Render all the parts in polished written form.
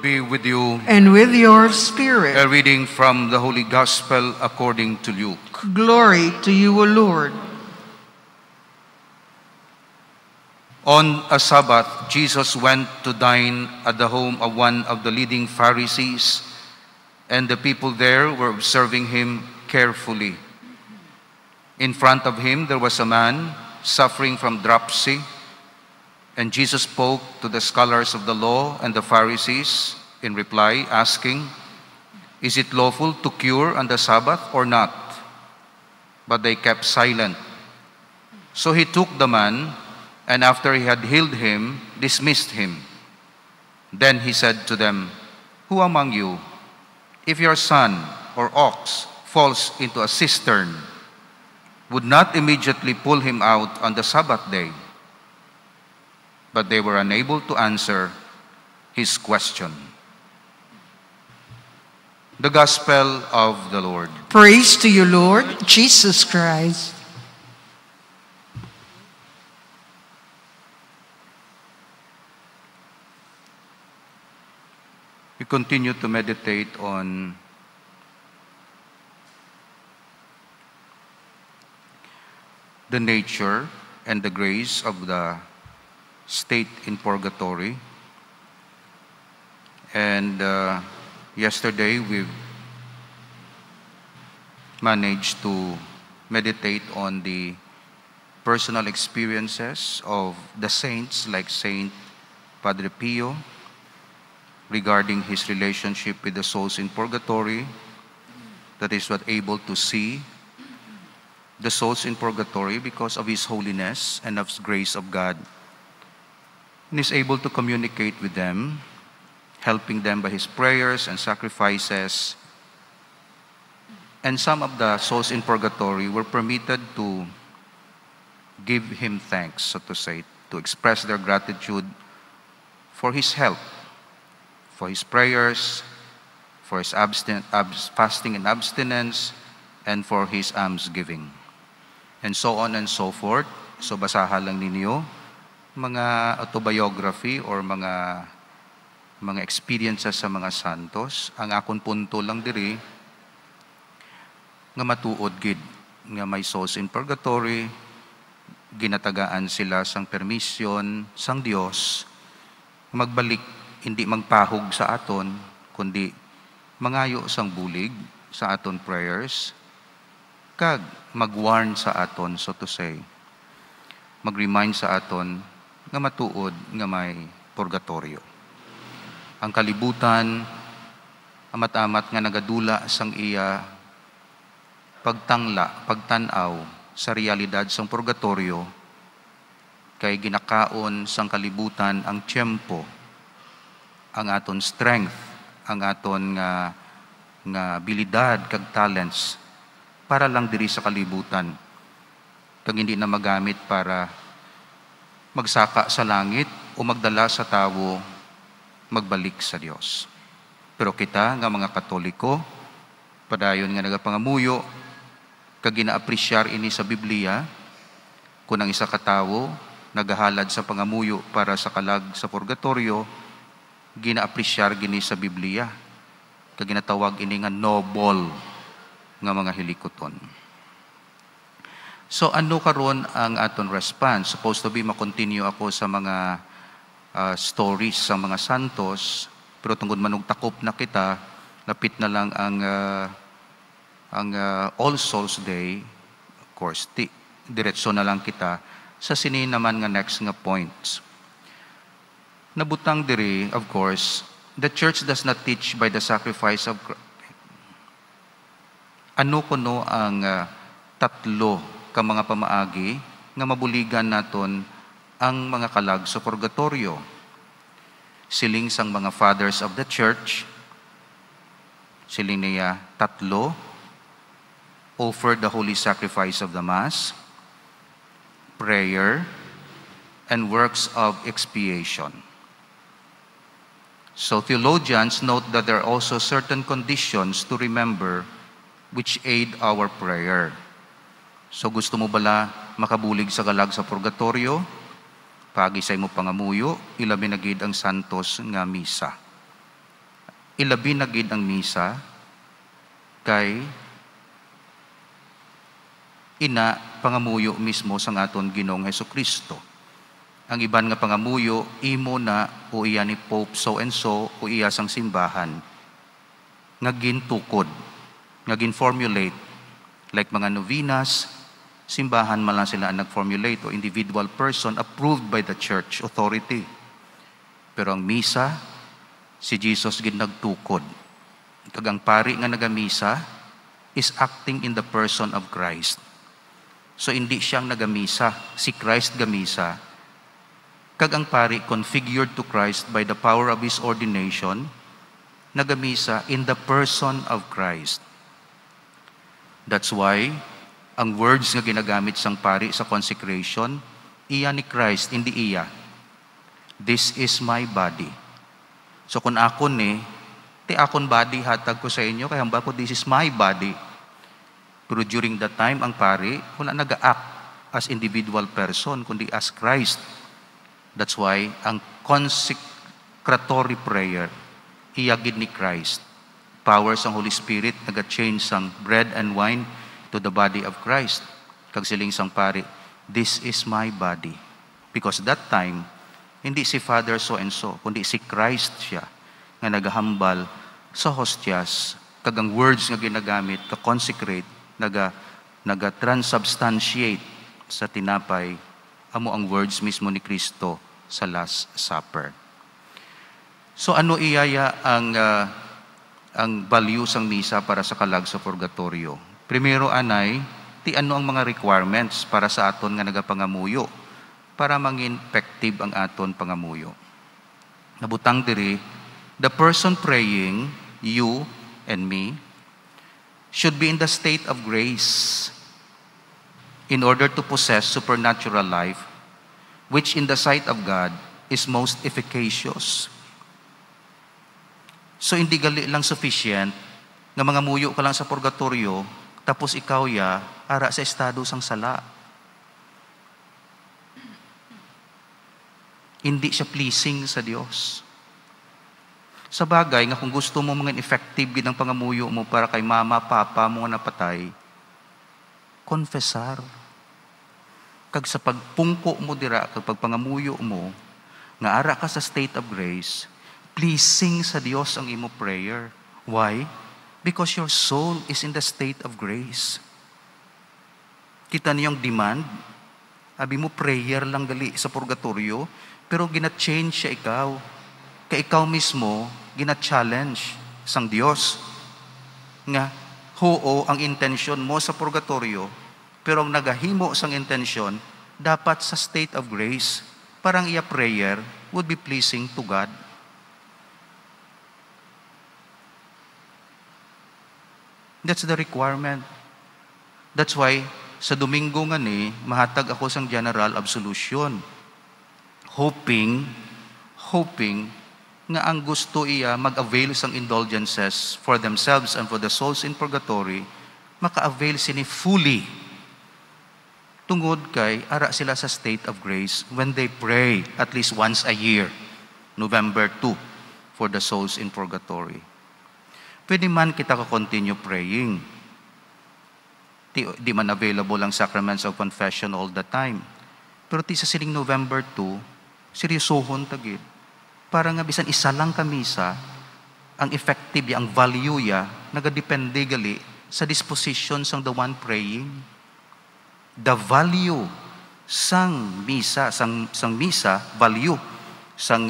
be with you. And with your spirit. A reading from the Holy Gospel according to Luke. Glory to you, O Lord. On a Sabbath, Jesus went to dine at the home of one of the leading Pharisees, and the people there were observing him carefully. In front of him there was a man suffering from dropsy, and Jesus spoke to the scholars of the law and the Pharisees in reply, asking, "Is it lawful to cure on the Sabbath or not?" But they kept silent. So he took the man, and after he had healed him, dismissed him. Then he said to them, "Who among you, if your son or ox falls into a cistern, would not immediately pull him out on the Sabbath day?" But they were unable to answer his question. The Gospel of the Lord. Praise to you, Lord Jesus Christ. We continue to meditate on the nature and the grace of the state in purgatory. And yesterday we've managed to meditate on the personal experiences of the saints like Saint Padre Pio regarding his relationship with the souls in purgatory, that is what able to see the souls in purgatory because of his holiness and of the grace of God, and is able to communicate with them, helping them by his prayers and sacrifices. And some of the souls in purgatory were permitted to give him thanks, so to say, to express their gratitude for his help, for his prayers, for his fasting and abstinence, and for his almsgiving, and so on and so forth. So basahan lang ninyo mga autobiography or mga experiences sa mga santos. Ang akong punto lang diri nga matuod gid nga may souls in purgatory, ginatagaan sila sang permisyon sang Dios magbalik, hindi magpahog sa aton, kundi mangayo sang bulig sa aton prayers, kag mag-warn sa aton, so to say, mag-remind sa aton nga matuod nga may purgatorio. Ang kalibutan, amat-amat nga nagadula sang iya pagtanaw sa realidad sang purgatorio, kay ginakaon sang kalibutan ang tiyempo, ang aton strength, ang aton nga abilidad kag talents para lang diri sa kalibutan, kag hindi na magamit para magsaka sa langit o magdala sa tawo magbalik sa Dios. Pero kita nga mga Katoliko, padayon nga nagapangamuyo kag ginaapresyar ini sa Biblia, kung ang isa ka tawo nagahalad sa pangamuyo para sa kalag sa purgatorio, ginaapresyar gini sa Biblia, kag ginatawag ini nga noble nga mga hilikoton. So ano karon ang aton response? Supposed to be makontinue ako sa mga stories sa mga santos, pero tungod manug takop na kita, lapit na lang ang All Souls Day. Of course, diretso na lang kita sa sini naman nga next nga points. Nabutang diri, of course, the church does not teach by the sacrifice of Christ. Ano kuno ang tatlo ka mga pamaagi nga mabuligan naton ang mga kalag sa purgatorio? Siling sang mga fathers of the church, siling niya tatlo: offer the holy sacrifice of the Mass, prayer, and works of expiation. So theologians note that there are also certain conditions to remember which aid our prayer. So gusto mo bala makabulig sa kalag sa purgatorio? Pagi sa imo pangamuyo, ilabi na gid ang santos nga misa. ilabi na gid ang misa kay ina pangamuyo mismo sa aton Ginoong Hesukristo. Ang iban nga pangamuyo, imo na o iya ni Pope so and so o iya sang simbahan nga gintukod, nga ginformulate, like mga novenas, simbahan man lang sila ang nag-formulate o individual person approved by the church authority. Pero ang misa, si Jesus ginagtukod. Kagang pari nga nagamisa is acting in the person of Christ. So hindi siyang nagamisa, si Christ gamisa. Kagang pari configured to Christ by the power of His ordination, nagamisa in the person of Christ. That's why ang words nga ginagamit sang pari sa consecration, iya ni Christ, hindi iya. This is my body. So kung akon ti akon body hatag ko sa inyo, kaya hamba ko, this is my body. Pero during that time, ang pari, wala nag-act as individual person, kundi as Christ. That's why, ang consecratory prayer, iyagid ni Christ. Powers ng Holy Spirit, nag-change sang bread and wine to the body of Christ. Kag siling sang pari, this is my body. Because that time, hindi si Father so and so, kundi si Christ siya, nga naghambal sa hostias, kag ang words nga ginagamit, ka-consecrate, naga-transubstantiate sa tinapay, amo ang words mismo ni Kristo sa Last Supper. So ano iyaya ang value sang misa para sa kalag sa purgatorio? Primero anay, ti ano ang mga requirements para sa aton nga nagapangamuyo para mangin effective ang aton pangamuyo. Nabutang diri, the person praying, you and me, should be in the state of grace in order to possess supernatural life, which in the sight of God is most efficacious. So hindi gali lang sufficient nga mga muyo ka lang sa purgatorio, tapos ikaw ara sa estado sang sala. Hindi siya pleasing sa Dios. Sa bagay nga kung gusto mo mga effective gid ang pangamuyo mo para kay mama, papa mo nga napatay, confessar. Kag sa pagpungko mo dira, kag pagpangamuyo mo, nga ara ka sa state of grace, pleasing sa Dios ang imo prayer. Why? Because your soul is in the state of grace. Kita niyong demand, abi mo prayer lang gali sa purgatorio, pero gina-change siya ikaw. Kaya ikaw mismo, gina-challenge sang Diyos. Nga, oo, ang intensyon mo sa purgatorio, pero ang nagahimo sang intensyon, dapat sa state of grace. Parang iya prayer would be pleasing to God. That's the requirement. That's why, sa Domingo nga mahatag ako sang general absolution. Hoping nga ang gusto iya mag-avail sang indulgences for themselves and for the souls in purgatory, maka-avail sini fully. Tungod kay ara sila sa state of grace when they pray at least once a year, November 2, for the souls in purgatory. Pwede man kita ka-continue praying. Di man available ang sacraments of confession all the time. Pero ti sa siling November 2, seryosohon tagid. Para nga bisan isa lang kamisa, ang effective ang value nagadepende gali sa disposition sang the one praying. The value sang misa, sang misa, value sang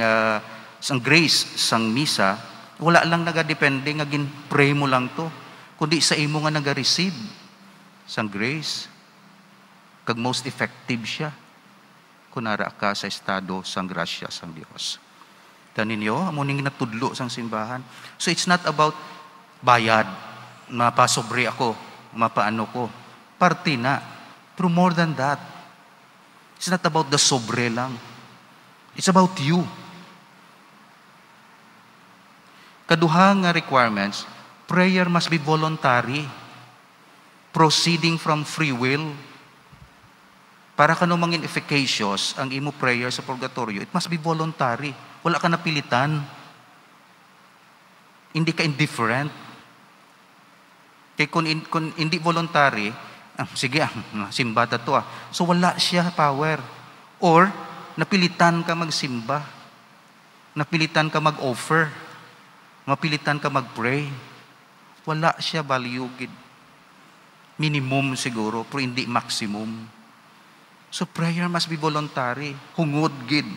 grace sang misa, wala lang nagadepende nga gin-pray mo lang to, kundi sa imo nga naga-receive sang grace. Kag most effective siya kunara ka sa estado sang grasya sang Dios. Taninyo, amuning natudlo sang simbahan. So it's not about bayad, mapasobre ako, mapaano ko. Parte na. Pero more than that, it's not about the sobre lang. It's about you. Kaduha nga requirements, prayer must be voluntary, proceeding from free will. Para ka mangin efficacious ang imo prayer sa purgatorio, it must be voluntary. Wala ka napilitan. Hindi ka indifferent. Kaya kung hindi voluntary, sige, simba to So wala siya power. Or, napilitan ka magsimba. Napilitan ka mag-offer. Mapilitan ka mag-pray. Wala siya value, gid. Minimum siguro, pero hindi maximum. So prayer must be voluntary. Hungod, gid.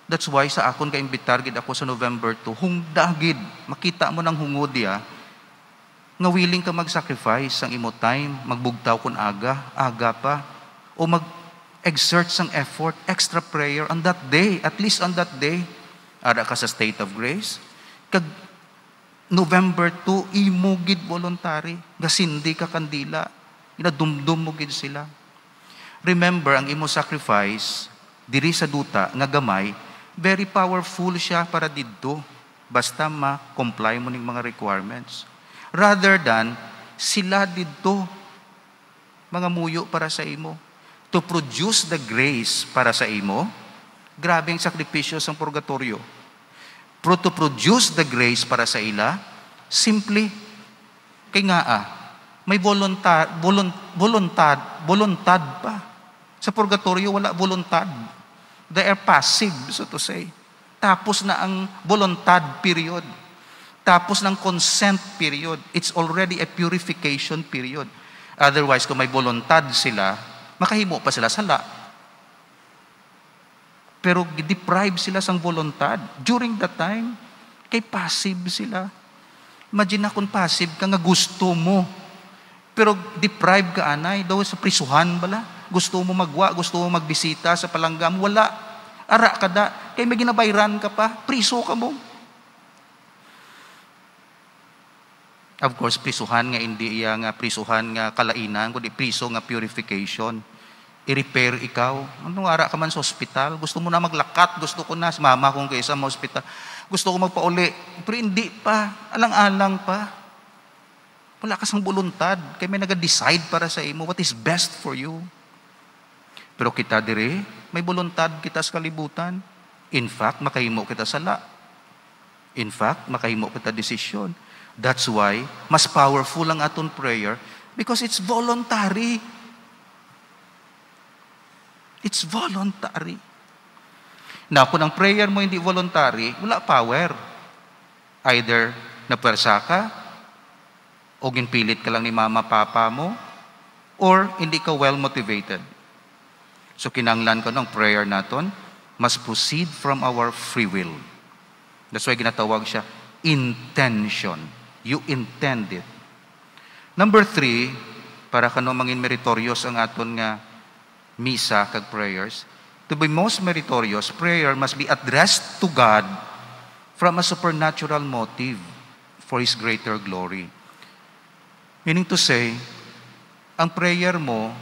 That's why sa akon ka-imbitar, gid ako sa November 2, hungda, gid. Makita mo ng hungod ya, nga willing ka mag-sacrifice ang imo time, magbugtaw kun aga pa, o mag-exert sang effort, extra prayer on that day, at least on that day. Ara ka sa state of grace. Kag November 2, imo gid voluntary, gasindi ka kandila, inadumdum mo gid sila. Remember, ang imo sacrifice, diri sa duta, nga gamay, very powerful siya para didto, basta ma-comply mo ning mga requirements. Rather than, sila didto, mga muyo para sa imo. To produce the grace para sa imo, grabe ang sakripisyo sa purgatorio. Pero to produce the grace para sa ila, simply, kay nga may voluntad pa. Sa purgatorio, wala voluntad. They are passive, so to say. Tapos na ang voluntad period. Tapos ng consent period. It's already a purification period. Otherwise, kung may voluntad sila, makahimo pa sila sala. Pero deprive sila sang voluntad. During that time, kay passive sila. Imagine na kung passive ka nga gusto mo. Pero deprive ka anay, daw sa prisuhan bala. Gusto mo magwa, gusto mo magbisita sa palanggam, wala. Ara ka da. Kay may ginabayran ka pa, priso ka mo. Of course, prisuhan nga hindi iya nga prisuhan nga kalainan, kundi priso nga purification. I-repair ikaw. Anong ara ka man sa ospital? Gusto mo na maglakat, gusto ko na, mama kong kayo sa ospital. Gusto ko magpauli. Pero hindi pa, alang-alang pa. Wala ka sang voluntad. Kaya may nag-decide para sa imo what is best for you. Pero kita dire, may voluntad kita sa kalibutan. In fact, makahimo kita sala. In fact, makahimo kita desisyon. That's why, mas powerful ang aton prayer because it's voluntary. It's voluntary. Now, kung ang prayer mo hindi voluntary, wala power. Either napersa ka, o ginpilit ka lang ni mama, papa mo, or hindi ka well-motivated. So, kinanglan ko ng prayer naton, must proceed from our free will. That's why ginatawag siya, intention. You intend it. Number 3, para kano mangin meritorious ang aton nga misa kag prayers, to be most meritorious, prayer must be addressed to God from a supernatural motive for His greater glory. Meaning to say, ang prayer mo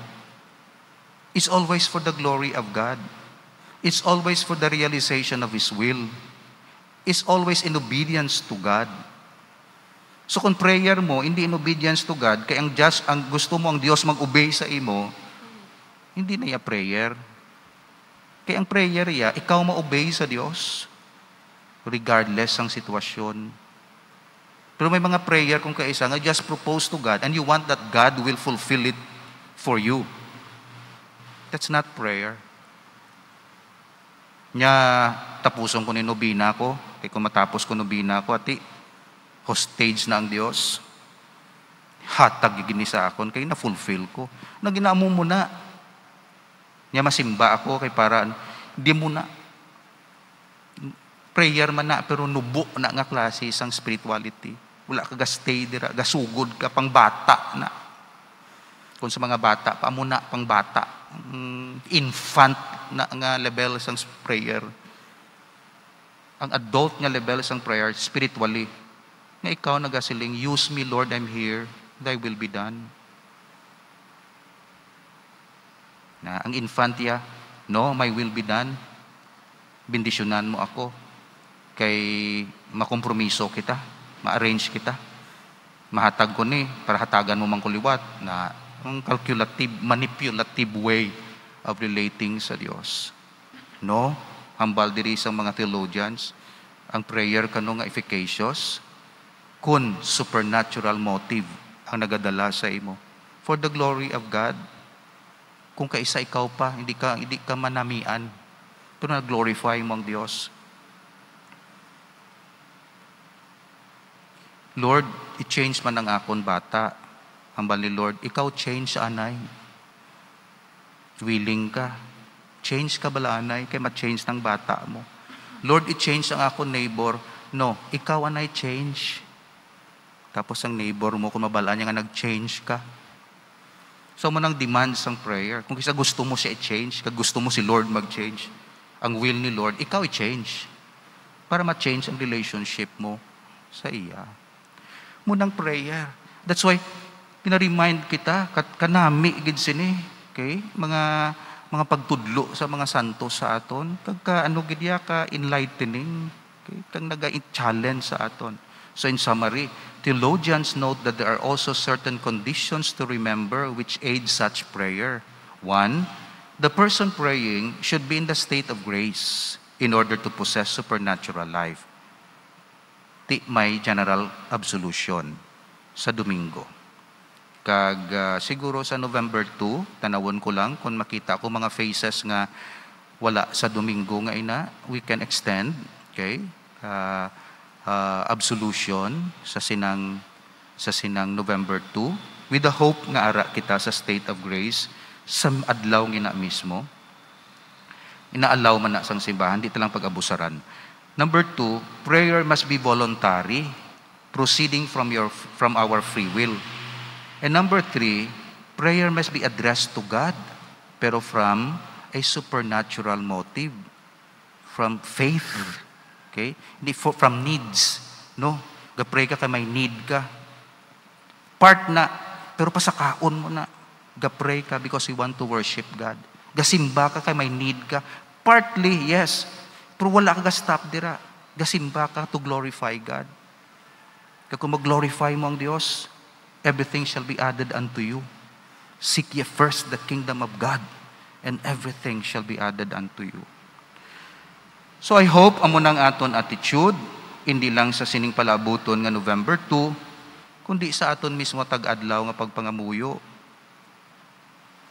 is always for the glory of God. It's always for the realization of His will. It's always in obedience to God. So kung prayer mo, hindi in obedience to God, kaya ang gusto mo ang Diyos mag-obey sa imo, hindi na iya prayer. Kaya ang prayer iya, ikaw ma-obey sa Diyos, regardless ang sitwasyon. Pero may mga prayer kung kaisa nga, just propose to God, and you want that God will fulfill it for you. That's not prayer. Nya, tapuson ko ni nobina ko, kaya kung matapos ko nobina ko, ati, hostage na ang Diyos. Hatag gini sa akon, kaya na-fulfill ko. Naginamo mo na. Nya masimba ako, kay para, di mo na. Prayer man na, pero nubo na nga klase isang spirituality. Wala ka ga-stay dira, gasugod ka, pang bata na. Kung sa mga bata, paamuna, pang bata. Infant na nga level isang prayer. Ang adult nga level isang prayer, spiritually. Nga ikaw nagasiling, use me Lord, I'm here, thy will be done. Na ang infantia, no, my will be done. Bendisyonan mo ako. Kay makompromiso kita, ma-arrange kita. Mahatag ko ni, para hatagan mo mang kuliwat, na ang calculative, manipulative way of relating sa Diyos. No, hambal diri sa mga theologians, ang prayer kano nga efficacious, kun supernatural motive ang nagadala sa imo. For the glory of God. Kung kaisa ikaw pa, hindi ka manamian. Ito na glorify mo ang Diyos. Lord, i-change man ang akon bata. Hambal ni Lord, ikaw change anay. Willing ka. Change ka bala anay, kaya ma-change ng bata mo. Lord, i-change ang akon neighbor. No, ikaw anay change. Tapos ang neighbor mo, kung mabalaan niya nga nag-change ka. So mo nang demands ang prayer. Kung kisa gusto mo siya i-change, kag gusto mo si Lord mag-change, ang will ni Lord, ikaw i-change. Para ma-change ang relationship mo sa iya. Munang prayer. That's why, pinaremind kita, kanami, gid sini, okay? Mga pagtudlo sa mga santos sa aton, kag ano gid ya ka enlightening, okay? Kag naga-challenge sa aton. So in summary, theologians note that there are also certain conditions to remember which aid such prayer. One, the person praying should be in the state of grace in order to possess supernatural life. Di may general absolution sa Domingo. Kag siguro sa November 2, tanawon ko lang kung makita ko mga faces nga wala sa Domingo nga ina, we can extend, okay? Absolution sa sinang November 2 with the hope nga ara kita sa state of grace sa adlaw ngina mismo. Inaalaw man na sang simbahan, di talang pag-abusaran. Number 2, prayer must be voluntary, proceeding from our free will. And number 3, prayer must be addressed to God, pero from a supernatural motive, from faith. Okay? Hindi from needs. No? Gapray ka kay may need ka. Part na, pero pasakaon mo na. Gapray ka because you want to worship God. Gasimba ka kay may need ka. Partly, yes. Pero wala ka ga-stop dira. Gasimba ka to glorify God. Kaya kung mag-glorify mo ang Diyos, everything shall be added unto you. Seek ye first the kingdom of God, and everything shall be added unto you. So I hope amo nang aton attitude, hindi lang sa sining palabuton nga November 2, kundi sa aton mismo tag-adlaw nga pagpangamuyo.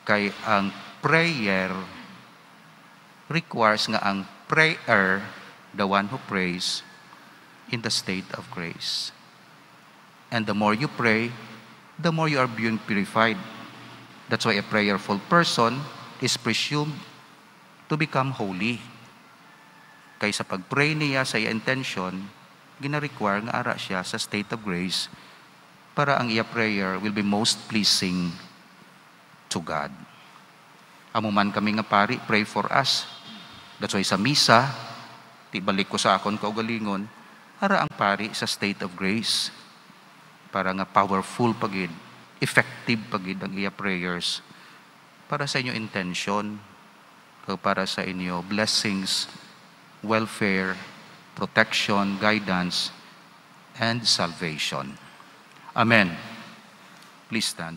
Kay ang prayer requires nga ang prayer, the one who prays, in the state of grace. And the more you pray, the more you are being purified. That's why a prayerful person is presumed to become holy. Kaysa pag-pray niya sa iya intention, gina-require nga ara siya sa state of grace para ang iya prayer will be most pleasing to God. Amo man kami nga pari, pray for us. That's why sa misa, tibalik ko sa akon kaugalingon, ara ang pari sa state of grace para nga powerful pagid, effective pagid ang iya prayers para sa inyo intention, para sa inyo blessings, welfare, protection, guidance, and salvation. Amen. Please stand.